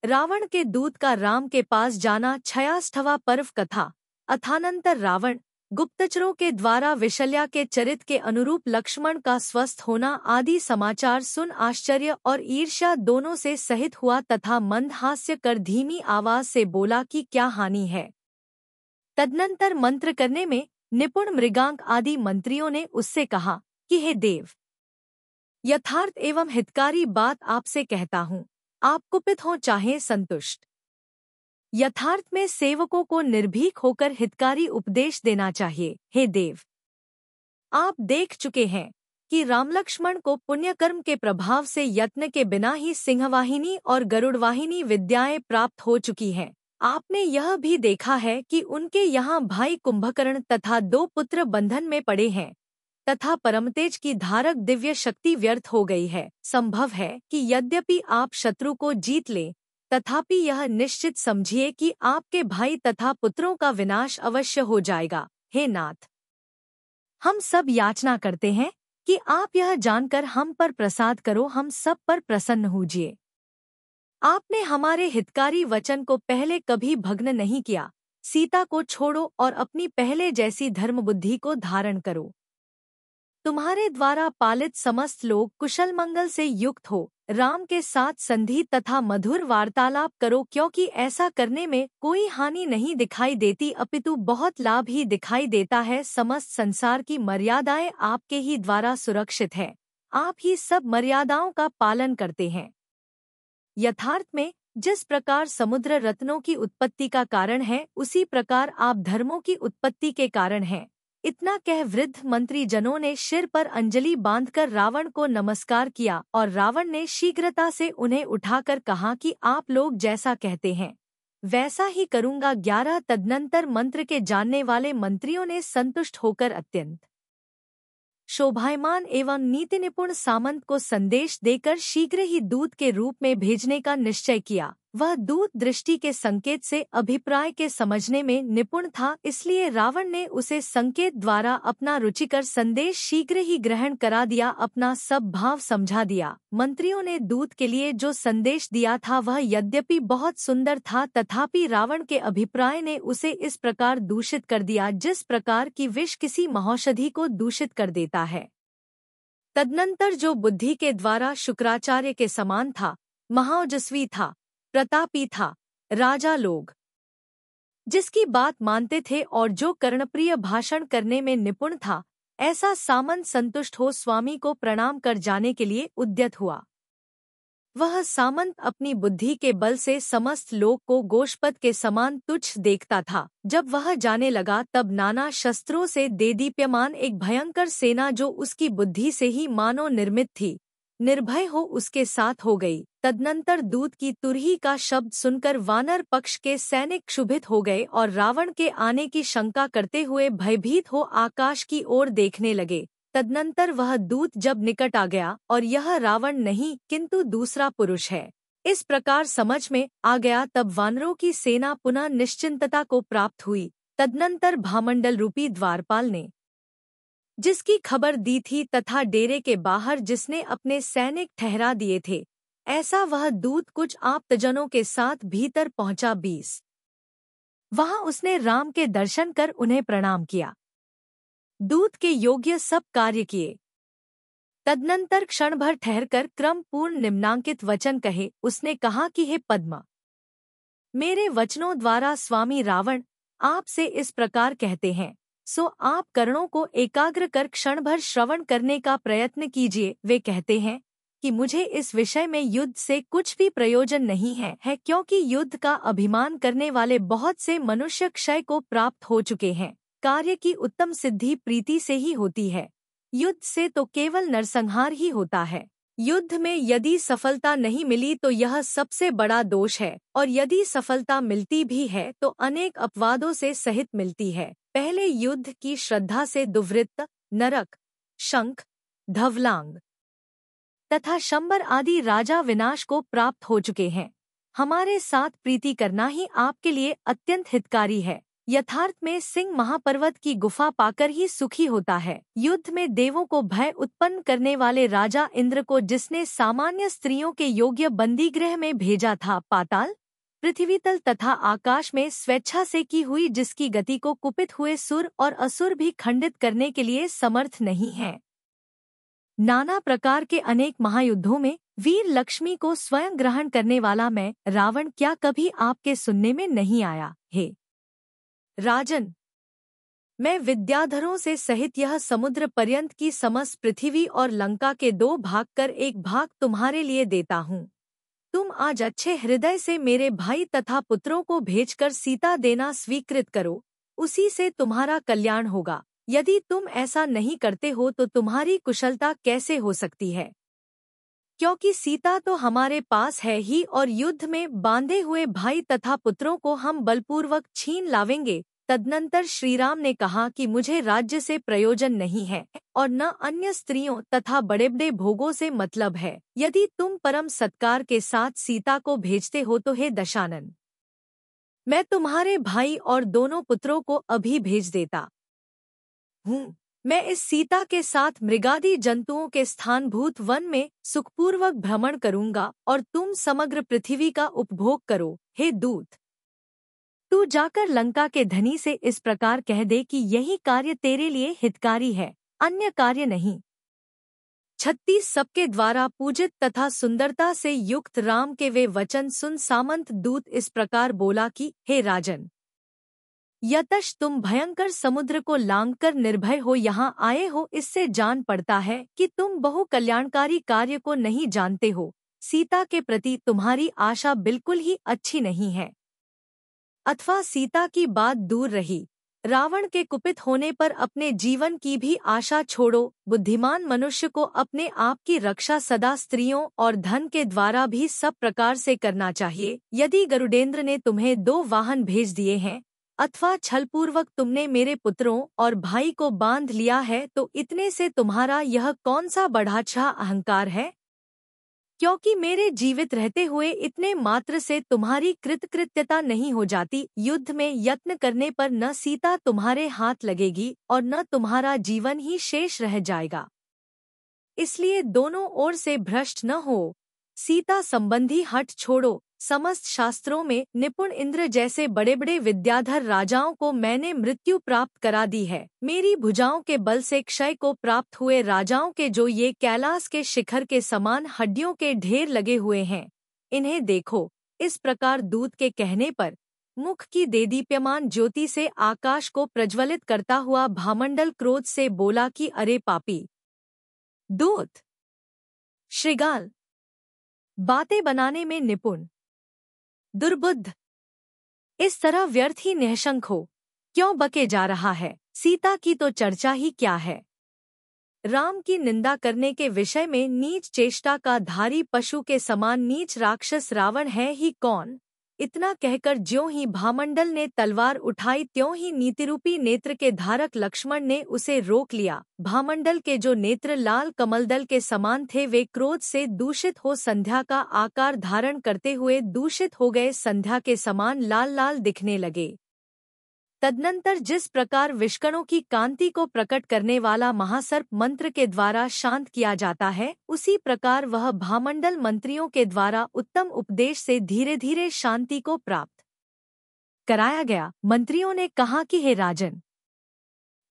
रावण के दूत का राम के पास जाना 66वां पर्व कथा। अथानंतर रावण गुप्तचरों के द्वारा विशल्या के चरित के अनुरूप लक्ष्मण का स्वस्थ होना आदि समाचार सुन आश्चर्य और ईर्ष्या दोनों से सहित हुआ तथा मंद हास्य कर धीमी आवाज से बोला कि क्या हानि है। तदनंतर मंत्र करने में निपुण मृगांक आदि मंत्रियों ने उससे कहा कि हे देव, यथार्थ एवं हितकारी बात आपसे कहता हूँ, आप कुपित हो चाहे संतुष्ट। यथार्थ में सेवकों को निर्भीक होकर हितकारी उपदेश देना चाहिए। हे देव, आप देख चुके हैं कि रामलक्ष्मण को पुण्यकर्म के प्रभाव से यत्न के बिना ही सिंहवाहिनी और गरुड़वाहिनी विद्याएं प्राप्त हो चुकी हैं। आपने यह भी देखा है कि उनके यहाँ भाई कुंभकर्ण तथा 2 पुत्र बंधन में पड़े हैं तथा परमतेज की धारक दिव्य शक्ति व्यर्थ हो गई है। संभव है कि यद्यपि आप शत्रु को जीत लें, तथापि यह निश्चित समझिए कि आपके भाई तथा पुत्रों का विनाश अवश्य हो जाएगा। हे नाथ, हम सब याचना करते हैं कि आप यह जानकर हम पर प्रसाद करो, हम सब पर प्रसन्न होजिए। आपने हमारे हितकारी वचन को पहले कभी भग्न नहीं किया। सीता को छोड़ो और अपनी पहले जैसी धर्मबुद्धि को धारण करो। तुम्हारे द्वारा पालित समस्त लोग कुशल मंगल से युक्त हो। राम के साथ संधि तथा मधुर वार्तालाप करो, क्योंकि ऐसा करने में कोई हानि नहीं दिखाई देती अपितु बहुत लाभ ही दिखाई देता है। समस्त संसार की मर्यादाएं आपके ही द्वारा सुरक्षित है। आप ही सब मर्यादाओं का पालन करते हैं। यथार्थ में जिस प्रकार समुद्र रत्नों की उत्पत्ति का कारण है, उसी प्रकार आप धर्मों की उत्पत्ति के कारण हैं। इतना कह वृद्ध मंत्री जनों ने सिर पर अंजलि बांधकर रावण को नमस्कार किया और रावण ने शीघ्रता से उन्हें उठाकर कहा कि आप लोग जैसा कहते हैं वैसा ही करूंगा। 11 तदनंतर मंत्र के जानने वाले मंत्रियों ने संतुष्ट होकर अत्यंत शोभायमान एवं नीति निपुण सामंत को संदेश देकर शीघ्र ही दूत के रूप में भेजने का निश्चय किया। वह दूत दृष्टि के संकेत से अभिप्राय के समझने में निपुण था, इसलिए रावण ने उसे संकेत द्वारा अपना रुचिकर संदेश शीघ्र ही ग्रहण करा दिया, अपना सब भाव समझा दिया। मंत्रियों ने दूत के लिए जो संदेश दिया था वह यद्यपि बहुत सुंदर था, तथापि रावण के अभिप्राय ने उसे इस प्रकार दूषित कर दिया जिस प्रकार की विष किसी महौषधि को दूषित कर देता है। तदनंतर जो बुद्धि के द्वारा शुक्राचार्य के समान था, महाओजस्वी था, प्रतापी था, राजा लोग जिसकी बात मानते थे और जो कर्णप्रिय भाषण करने में निपुण था, ऐसा सामंत संतुष्ट हो स्वामी को प्रणाम कर जाने के लिए उद्यत हुआ। वह सामंत अपनी बुद्धि के बल से समस्त लोक को गोशपद के समान तुच्छ देखता था। जब वह जाने लगा तब नाना शस्त्रों से देदीप्यमान एक भयंकर सेना जो उसकी बुद्धि से ही मानो निर्मित थी, निर्भय हो उसके साथ हो गई। तदनंतर दूत की तुरही का शब्द सुनकर वानर पक्ष के सैनिक क्षुभित हो गए और रावण के आने की शंका करते हुए भयभीत हो आकाश की ओर देखने लगे। तदनंतर वह दूत जब निकट आ गया और यह रावण नहीं किंतु दूसरा पुरुष है, इस प्रकार समझ में आ गया, तब वानरों की सेना पुनः निश्चिंतता को प्राप्त हुई। तदनंतर भामंडल रूपी द्वारपाल ने जिसकी खबर दी थी तथा डेरे के बाहर जिसने अपने सैनिक ठहरा दिए थे, ऐसा वह दूत कुछ आप्तजनों के साथ भीतर पहुंचा। 20 वहां उसने राम के दर्शन कर उन्हें प्रणाम किया, दूत के योग्य सब कार्य किए। तदनंतर क्षण भर ठहरकर क्रम पूर्ण निम्नांकित वचन कहे। उसने कहा कि हे पद्मा, मेरे वचनों द्वारा स्वामी रावण आपसे इस प्रकार कहते हैं, सो आप कर्णों को एकाग्र कर क्षण भर श्रवण करने का प्रयत्न कीजिए। वे कहते हैं कि मुझे इस विषय में युद्ध से कुछ भी प्रयोजन नहीं है, क्योंकि युद्ध का अभिमान करने वाले बहुत से मनुष्य क्षय को प्राप्त हो चुके हैं। कार्य की उत्तम सिद्धि प्रीति से ही होती है, युद्ध से तो केवल नरसंहार ही होता है। युद्ध में यदि सफलता नहीं मिली तो यह सबसे बड़ा दोष है, और यदि सफलता मिलती भी है तो अनेक अपवादों से सहित मिलती है। पहले युद्ध की श्रद्धा से दुर्वृत्त, नरक, शंख, धवलांग तथा शंबर आदि राजा विनाश को प्राप्त हो चुके हैं। हमारे साथ प्रीति करना ही आपके लिए अत्यंत हितकारी है। यथार्थ में सिंह महापर्वत की गुफा पाकर ही सुखी होता है। युद्ध में देवों को भय उत्पन्न करने वाले राजा इंद्र को जिसने सामान्य स्त्रियों के योग्य बंदीगृह में भेजा था, पाताल, पृथ्वी तल तथा आकाश में स्वेच्छा से की हुई जिसकी गति को कुपित हुए सुर और असुर भी खंडित करने के लिए समर्थ नहीं है। नाना प्रकार के अनेक महायुद्धों में वीर लक्ष्मी को स्वयं ग्रहण करने वाला मैं रावण क्या कभी आपके सुनने में नहीं आया? हे राजन, मैं विद्याधरों से सहित यह समुद्र पर्यंत की समस्त पृथ्वी और लंका के 2 भाग कर 1 भाग तुम्हारे लिए देता हूँ। तुम आज अच्छे हृदय से मेरे भाई तथा पुत्रों को भेजकर सीता देना स्वीकृत करो, उसी से तुम्हारा कल्याण होगा। यदि तुम ऐसा नहीं करते हो तो तुम्हारी कुशलता कैसे हो सकती है? क्योंकि सीता तो हमारे पास है ही और युद्ध में बांधे हुए भाई तथा पुत्रों को हम बलपूर्वक छीन लावेंगे। तदनंतर श्रीराम ने कहा कि मुझे राज्य से प्रयोजन नहीं है और न अन्य स्त्रियों तथा बड़े बड़े भोगों से मतलब है। यदि तुम परम सत्कार के साथ सीता को भेजते हो तो हे दशानन, मैं तुम्हारे भाई और दोनों पुत्रों को अभी भेज देता हूँ। मैं इस सीता के साथ मृगादि जंतुओं के स्थानभूत वन में सुखपूर्वक भ्रमण करूंगा और तुम समग्र पृथ्वी का उपभोग करो। हे दूत, तू जाकर लंका के धनी से इस प्रकार कह दे कि यही कार्य तेरे लिए हितकारी है, अन्य कार्य नहीं। 36 सबके द्वारा पूजित तथा सुंदरता से युक्त राम के वे वचन सुन सामंत दूत इस प्रकार बोला कि हे राजन, यतश तुम भयंकर समुद्र को लांघकर निर्भय हो यहाँ आए हो, इससे जान पड़ता है कि तुम बहु कल्याणकारी कार्य को नहीं जानते हो। सीता के प्रति तुम्हारी आशा बिल्कुल ही अच्छी नहीं है, अथवा सीता की बात दूर रही, रावण के कुपित होने पर अपने जीवन की भी आशा छोड़ो। बुद्धिमान मनुष्य को अपने आप की रक्षा सदा स्त्रियों और धन के द्वारा भी सब प्रकार से करना चाहिए। यदि गरुडेंद्र ने तुम्हें 2 वाहन भेज दिए हैं अथवा छलपूर्वक तुमने मेरे पुत्रों और भाई को बांध लिया है तो इतने से तुम्हारा यह कौन सा बढ़ाछा अहंकार है? क्योंकि मेरे जीवित रहते हुए इतने मात्र से तुम्हारी कृतकृत्यता नहीं हो जाती। युद्ध में यत्न करने पर न सीता तुम्हारे हाथ लगेगी और न तुम्हारा जीवन ही शेष रह जाएगा। इसलिए दोनों ओर से भ्रष्ट न हो, सीता संबंधी हठ छोड़ो। समस्त शास्त्रों में निपुण इंद्र जैसे बड़े बड़े विद्याधर राजाओं को मैंने मृत्यु प्राप्त करा दी है। मेरी भुजाओं के बल से क्षय को प्राप्त हुए राजाओं के जो ये कैलाश के शिखर के समान हड्डियों के ढेर लगे हुए हैं, इन्हें देखो। इस प्रकार दूत के कहने पर मुख की देदीप्यमान ज्योति से आकाश को प्रज्वलित करता हुआ भामंडल क्रोध से बोला कि अरे पापी दूत, श्रृगाल, बातें बनाने में निपुण, दुर्बुद्ध, इस तरह व्यर्थ ही निःशंक हो क्यों बके जा रहा है? सीता की तो चर्चा ही क्या है। राम की निंदा करने के विषय में नीच चेष्टा का धारी पशु के समान नीच राक्षस रावण है ही कौन? इतना कहकर ज्यों ही भामंडल ने तलवार उठाई त्यों ही नीतिरूपी नेत्र के धारक लक्ष्मण ने उसे रोक लिया। भामंडल के जो नेत्र लाल कमलदल के समान थे वे क्रोध से दूषित हो संध्या का आकार धारण करते हुए दूषित हो गए, संध्या के समान लाल लाल दिखने लगे। तदनंतर जिस प्रकार विष्कणों की कांति को प्रकट करने वाला महासर्प मंत्र के द्वारा शांत किया जाता है, उसी प्रकार वह भामंडल मंत्रियों के द्वारा उत्तम उपदेश से धीरे धीरे शांति को प्राप्त कराया गया। मंत्रियों ने कहा कि हे राजन,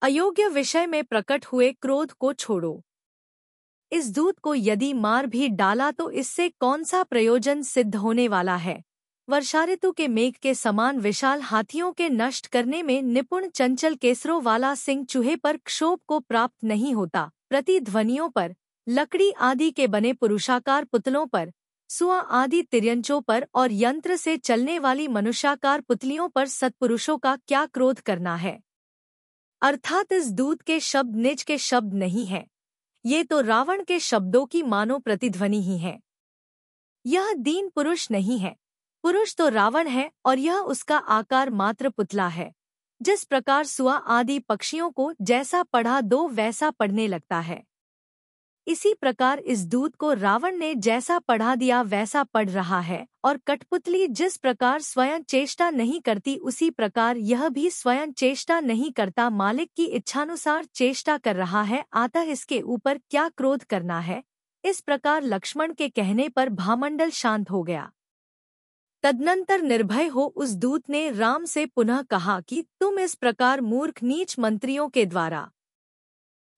अयोग्य विषय में प्रकट हुए क्रोध को छोड़ो। इस दूत को यदि मार भी डाला तो इससे कौन सा प्रयोजन सिद्ध होने वाला है? वर्षा ऋतु के मेघ के समान विशाल हाथियों के नष्ट करने में निपुण चंचल केसरों वाला सिंह चूहे पर क्षोभ को प्राप्त नहीं होता। प्रतिध्वनियों पर, लकड़ी आदि के बने पुरुषाकार पुतलों पर, सुआ आदि तिर्यंचों पर और यंत्र से चलने वाली मनुष्याकार पुतलियों पर सत्पुरुषों का क्या क्रोध करना है? अर्थात इस दूत के शब्द निज के शब्द नहीं है, ये तो रावण के शब्दों की मानो प्रतिध्वनि ही है। यह दीन पुरुष नहीं है, पुरुष तो रावण है और यह उसका आकार मात्र पुतला है। जिस प्रकार सुआ आदि पक्षियों को जैसा पढ़ा दो वैसा पढ़ने लगता है, इसी प्रकार इस दूत को रावण ने जैसा पढ़ा दिया वैसा पढ़ रहा है, और कठपुतली जिस प्रकार स्वयं चेष्टा नहीं करती उसी प्रकार यह भी स्वयं चेष्टा नहीं करता, मालिक की इच्छानुसार चेष्टा कर रहा है, अतः इसके ऊपर क्या क्रोध करना है। इस प्रकार लक्ष्मण के कहने पर भामंडल शांत हो गया। तदनंतर निर्भय हो उस दूत ने राम से पुनः कहा कि तुम इस प्रकार मूर्ख नीच मंत्रियों के द्वारा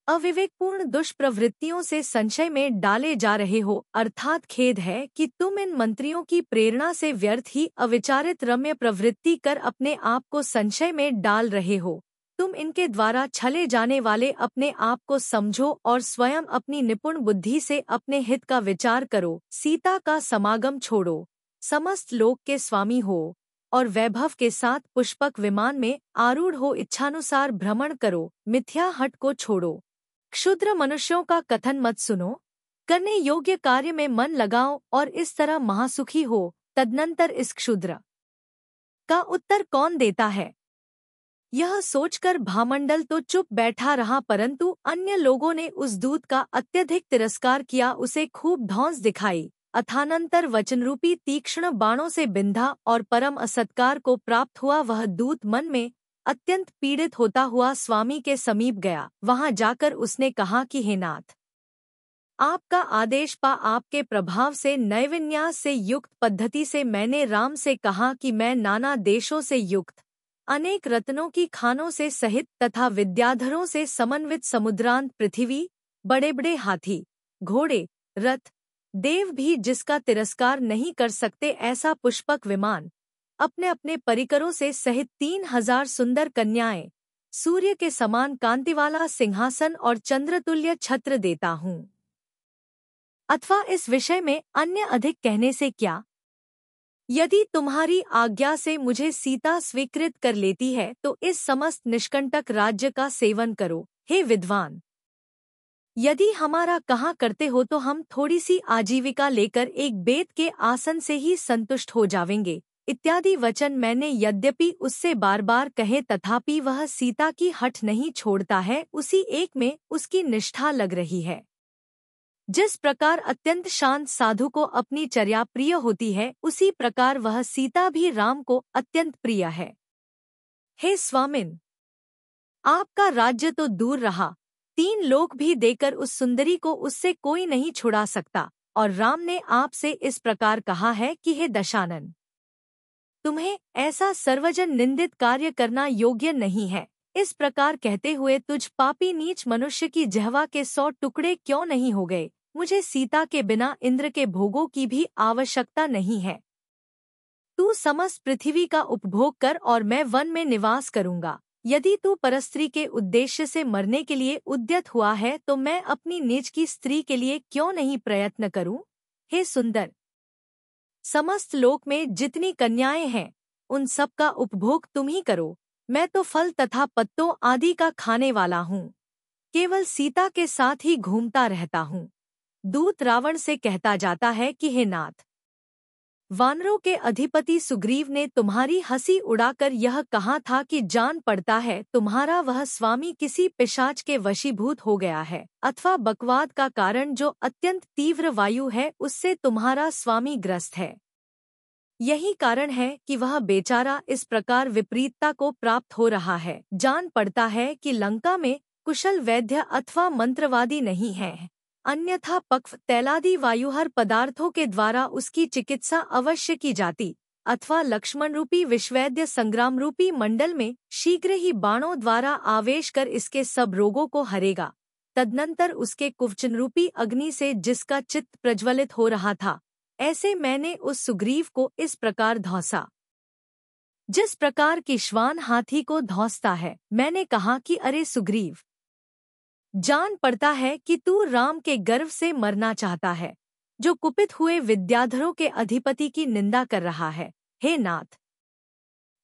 अविवेकपूर्ण दुष्प्रवृत्तियों से संशय में डाले जा रहे हो, अर्थात खेद है कि तुम इन मंत्रियों की प्रेरणा से व्यर्थ ही अविचारित रम्य प्रवृत्ति कर अपने आप को संशय में डाल रहे हो। तुम इनके द्वारा छले जाने वाले अपने आप को समझो और स्वयं अपनी निपुण बुद्धि से अपने हित का विचार करो। सीता का समागम छोड़ो, समस्त लोक के स्वामी हो और वैभव के साथ पुष्पक विमान में आरूढ़ हो इच्छानुसार भ्रमण करो। मिथ्या हट को छोड़ो, क्षुद्र मनुष्यों का कथन मत सुनो, करने योग्य कार्य में मन लगाओ और इस तरह महासुखी हो। तदनंतर इस क्षुद्र का उत्तर कौन देता है, यह सोचकर भामंडल तो चुप बैठा रहा, परंतु अन्य लोगों ने उस दूत का अत्यधिक तिरस्कार किया, उसे खूब धौंस दिखाई। अथानंतर वचनरूपी तीक्ष्ण बाणों से बिंधा और परम असत्कार को प्राप्त हुआ वह दूत मन में अत्यंत पीड़ित होता हुआ स्वामी के समीप गया। वहां जाकर उसने कहा कि हे नाथ, आपका आदेश पा आपके प्रभाव से नैविन्यास से युक्त पद्धति से मैंने राम से कहा कि मैं नाना देशों से युक्त अनेक रत्नों की खानों से सहित तथा विद्याधरों से समन्वित समुद्रांत पृथ्वी, बड़े बड़े हाथी, घोड़े, रथ, देव भी जिसका तिरस्कार नहीं कर सकते ऐसा पुष्पक विमान, अपने अपने परिकरों से सहित 3000 सुंदर कन्याएं, सूर्य के समान कांतिवाला सिंहासन और चंद्रतुल्य छत्र देता हूँ। अथवा इस विषय में अन्य अधिक कहने से क्या, यदि तुम्हारी आज्ञा से मुझे सीता स्वीकृत कर लेती है तो इस समस्त निष्कंटक राज्य का सेवन करो। हे विद्वान, यदि हमारा कहा करते हो तो हम थोड़ी सी आजीविका लेकर एक बेत के आसन से ही संतुष्ट हो जावेंगे। इत्यादि वचन मैंने यद्यपि उससे बार बार कहे तथापि वह सीता की हठ नहीं छोड़ता है, उसी एक में उसकी निष्ठा लग रही है। जिस प्रकार अत्यंत शांत साधु को अपनी चर्या प्रिय होती है, उसी प्रकार वह सीता भी राम को अत्यंत प्रिय है। हे स्वामिन, आपका राज्य तो दूर रहा, 3 लोक भी देकर उस सुंदरी को उससे कोई नहीं छुड़ा सकता। और राम ने आपसे इस प्रकार कहा है कि हे दशानन, तुम्हें ऐसा सर्वजन निंदित कार्य करना योग्य नहीं है। इस प्रकार कहते हुए तुझ पापी नीच मनुष्य की जिह्वा के 100 टुकड़े क्यों नहीं हो गए। मुझे सीता के बिना इंद्र के भोगों की भी आवश्यकता नहीं है। तू समस्त पृथ्वी का उपभोग कर और मैं वन में निवास करूंगा। यदि तू परस्त्री के उद्देश्य से मरने के लिए उद्यत हुआ है तो मैं अपनी निज की स्त्री के लिए क्यों नहीं प्रयत्न करूं। हे सुंदर, समस्त लोक में जितनी कन्याएं हैं उन सब का उपभोग तुम ही करो। मैं तो फल तथा पत्तों आदि का खाने वाला हूँ, केवल सीता के साथ ही घूमता रहता हूँ। दूत रावण से कहता जाता है कि हे नाथ, वानरों के अधिपति सुग्रीव ने तुम्हारी हंसी उड़ाकर यह कहा था कि जान पड़ता है तुम्हारा वह स्वामी किसी पिशाच के वशीभूत हो गया है, अथवा बकवाद का कारण जो अत्यंत तीव्र वायु है उससे तुम्हारा स्वामी ग्रस्त है। यही कारण है कि वह बेचारा इस प्रकार विपरीतता को प्राप्त हो रहा है। जान पड़ता है कि लंका में कुशल वैद्य अथवा मंत्रवादी नहीं है, अन्यथा पक्व तैलादि वायुहर पदार्थों के द्वारा उसकी चिकित्सा अवश्य की जाती, अथवा लक्ष्मण रूपी विश्वैद्य संग्राम रूपी मंडल में शीघ्र ही बाणों द्वारा आवेश कर इसके सब रोगों को हरेगा। तदनंतर उसके कुवचन रूपी अग्नि से जिसका चित्त प्रज्वलित हो रहा था, ऐसे मैंने उस सुग्रीव को इस प्रकार धौंसा जिस प्रकार की श्वान हाथी को धौंसता है। मैंने कहा कि अरे सुग्रीव, जान पड़ता है कि तू राम के गर्व से मरना चाहता है, जो कुपित हुए विद्याधरों के अधिपति की निंदा कर रहा है। हे नाथ,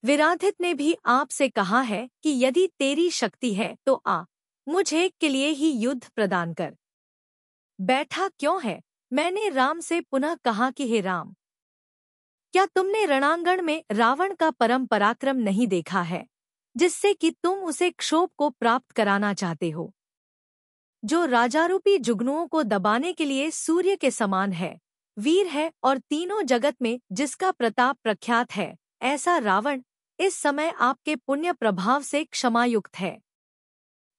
विराधित ने भी आपसे कहा है कि यदि तेरी शक्ति है तो आ मुझे के लिए ही युद्ध प्रदान कर। बैठा क्यों है। मैंने राम से पुनः कहा कि हे राम, क्या तुमने रणांगण में रावण का परम पराक्रम नहीं देखा है, जिससे कि तुम उसे क्षोभ को प्राप्त कराना चाहते हो। जो राजारूपी जुगनुओं को दबाने के लिए सूर्य के समान है, वीर है और तीनों जगत में जिसका प्रताप प्रख्यात है, ऐसा रावण इस समय आपके पुण्य प्रभाव से क्षमायुक्त है,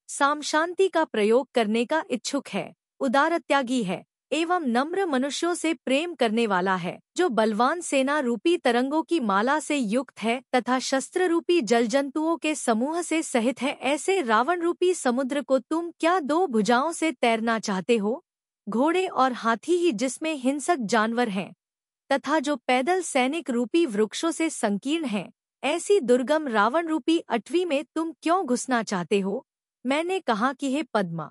सामशांति का प्रयोग करने का इच्छुक है, उदारत्यागी है एवं नम्र मनुष्यों से प्रेम करने वाला है, जो बलवान सेना रूपी तरंगों की माला से युक्त है तथा शस्त्र रूपी जलजंतुओं के समूह से सहित है। ऐसे रावण रूपी समुद्र को तुम क्या दो भुजाओं से तैरना चाहते हो? घोड़े और हाथी ही जिसमें हिंसक जानवर हैं तथा जो पैदल सैनिक रूपी वृक्षों से संकीर्ण हैं, ऐसी दुर्गम रावण रूपी अटवी में तुम क्यों घुसना चाहते हो? मैंने कहा कि हे पद्मा,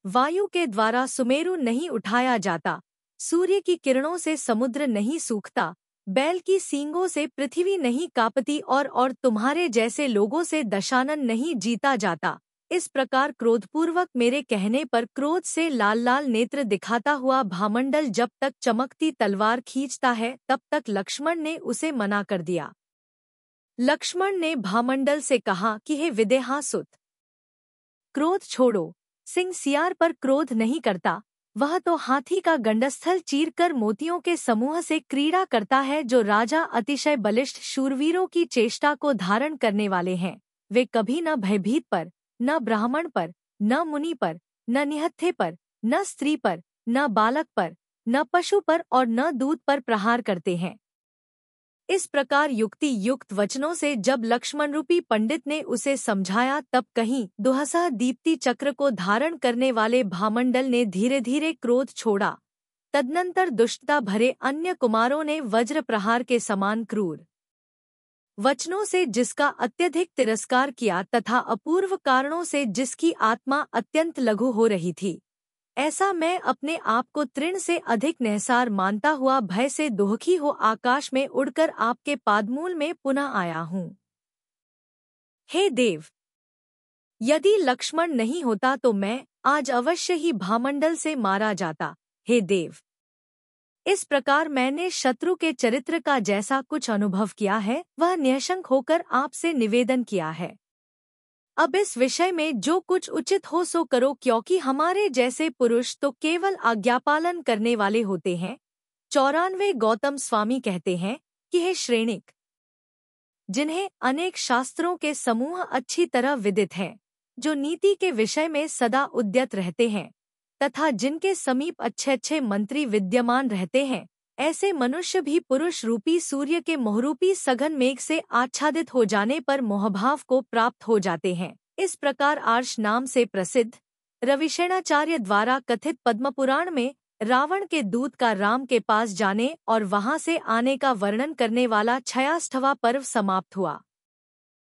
वायु के द्वारा सुमेरु नहीं उठाया जाता, सूर्य की किरणों से समुद्र नहीं सूखता, बैल की सींगों से पृथ्वी नहीं कांपती और तुम्हारे जैसे लोगों से दशानन नहीं जीता जाता। इस प्रकार क्रोधपूर्वक मेरे कहने पर क्रोध से लाल लाल नेत्र दिखाता हुआ भामंडल जब तक चमकती तलवार खींचता है तब तक लक्ष्मण ने उसे मना कर दिया। लक्ष्मण ने भामंडल से कहा कि हे विदेहासुत, क्रोध छोड़ो। सिंह सियार पर क्रोध नहीं करता, वह तो हाथी का गंडस्थल चीरकर मोतियों के समूह से क्रीड़ा करता है। जो राजा अतिशय बलिष्ठ शूरवीरों की चेष्टा को धारण करने वाले हैं, वे कभी न भयभीत पर, न ब्राह्मण पर, न मुनि पर, न निहत्थे पर, न स्त्री पर, न बालक पर, न पशु पर और न दूत पर प्रहार करते हैं। इस प्रकार युक्ति युक्त वचनों से जब लक्ष्मण रूपी पंडित ने उसे समझाया तब कहीं दुहसा दीप्ति चक्र को धारण करने वाले भामंडल ने धीरे धीरे क्रोध छोड़ा। तदनंतर दुष्टता भरे अन्य कुमारों ने वज्र प्रहार के समान क्रूर वचनों से जिसका अत्यधिक तिरस्कार किया तथा अपूर्व कारणों से जिसकी आत्मा अत्यंत लघु हो रही थी, ऐसा मैं अपने आप को तृण से अधिक निहसार मानता हुआ भय से दुखी हो आकाश में उड़कर आपके पादमूल में पुनः आया हूँ। हे देव, यदि लक्ष्मण नहीं होता तो मैं आज अवश्य ही भामंडल से मारा जाता। हे देव, इस प्रकार मैंने शत्रु के चरित्र का जैसा कुछ अनुभव किया है वह निःशंक होकर आपसे निवेदन किया है। अब इस विषय में जो कुछ उचित हो सो करो, क्योंकि हमारे जैसे पुरुष तो केवल आज्ञापालन करने वाले होते हैं। 94 गौतम स्वामी कहते हैं कि हे श्रेणिक, जिन्हें अनेक शास्त्रों के समूह अच्छी तरह विदित हैं, जो नीति के विषय में सदा उद्यत रहते हैं तथा जिनके समीप अच्छे अच्छे मंत्री विद्यमान रहते हैं, ऐसे मनुष्य भी पुरुष रूपी सूर्य के मोहरूपी सघन मेघ से आच्छादित हो जाने पर मोहभाव को प्राप्त हो जाते हैं। इस प्रकार आर्ष नाम से प्रसिद्ध रविशेणाचार्य द्वारा कथित पद्मपुराण में रावण के दूत का राम के पास जाने और वहां से आने का वर्णन करने वाला 86वां पर्व समाप्त हुआ।